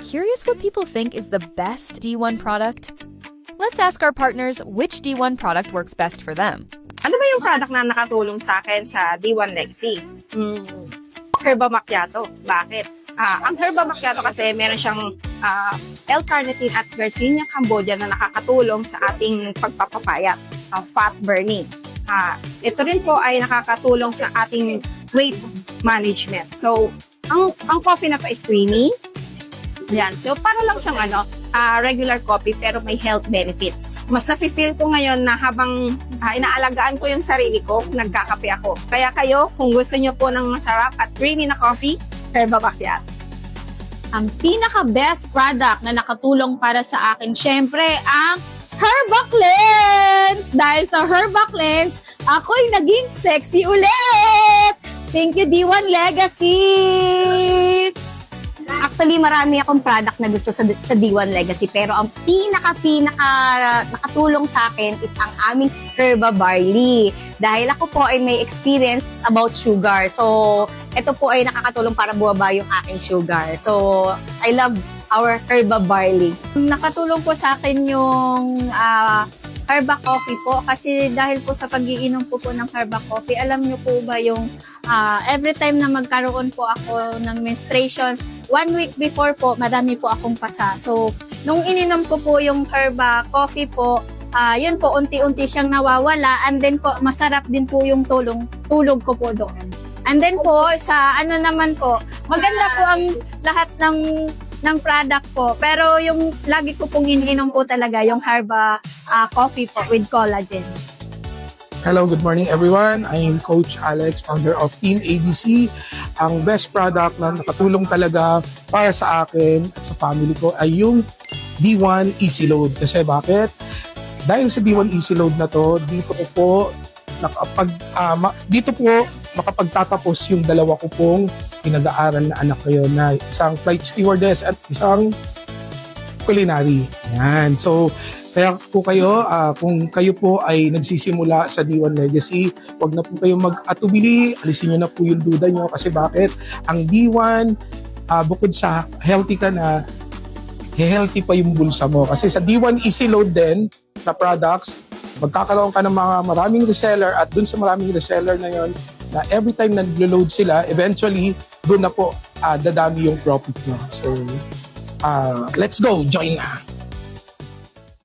Curious what people think is the best D1 product? Let's ask our partners which D1 product works best for them. Ano ba yung product na nakatulong sa akin sa D1 Legacy? Herba Macchiato. Bakit? Ang Herba Macchiato kasi meron siyang L-carnitine at Garcinia Cambodia na nakakatulong sa ating pagpapapayat, fat burning. Ito rin po ay nakakatulong sa ating weight management. So, ang coffee na to is creamy. Yan. So, para lang siyang regular coffee pero may health benefits. Mas nafe-feel ko ngayon na habang inaalagaan ko yung sarili ko, nagkakape ako. Kaya kayo, kung gusto nyo po ng masarap at creamy na coffee, Herba Macchiato. Ang pinaka-best product na nakatulong para sa akin, syempre, ang Herba Cleanse! Dahil sa Herba Cleanse, ako'y naging sexy ulit! Thank you, D1 Legacy! Actually, marami akong product na gusto sa D1 Legacy, pero ang pinaka nakatulong sa akin is ang aming Herba Barley. Dahil ako po ay may experience about sugar. So, ito po ay nakakatulong para buwaba yung aking sugar. So, I love our Herba Barley. Nakatulong po sa akin yung Herba Coffee po kasi dahil po sa pag-iinom po ng Herba Coffee, alam niyo po ba yung every time na magkaroon po ako ng menstruation, 1 week before po, madami po akong pasa. So, nung ininom ko po yung Herba Coffee po, yun po, unti-unti siyang nawawala and then po, masarap din po yung tulog ko po doon. And then po, sa naman po, maganda po ang lahat ng product po. Pero yung lagi ko pong iniinom po talaga, yung Herba Coffee po with collagen. Hello, good morning everyone. I'm Coach Alex, founder of Team ABC. Ang best product na nakatulong talaga para sa akin at sa family ko ay yung D1 Easy Load. Kasi bakit? Dahil sa D1 Easy Load na to, dito po makapagtatapos yung dalawa ko pong pinag-aaral na anak ko na isang flight stewardess at isang culinary. Yan. So, kaya po kayo, kung kayo po ay nagsisimula sa D1 Legacy, wag na po kayo mag-atubili, alisin nyo na po yung duda nyo kasi bakit? Ang D1, bukod sa healthy ka na, healthy pa yung bulsa mo. Kasi sa D1 Easy Load din na products, magkakaroon ka ng mga maraming reseller at dun sa maraming reseller na yon na every time nag-load sila, eventually, dun na po dadami yung profit nyo. So, let's go, join na!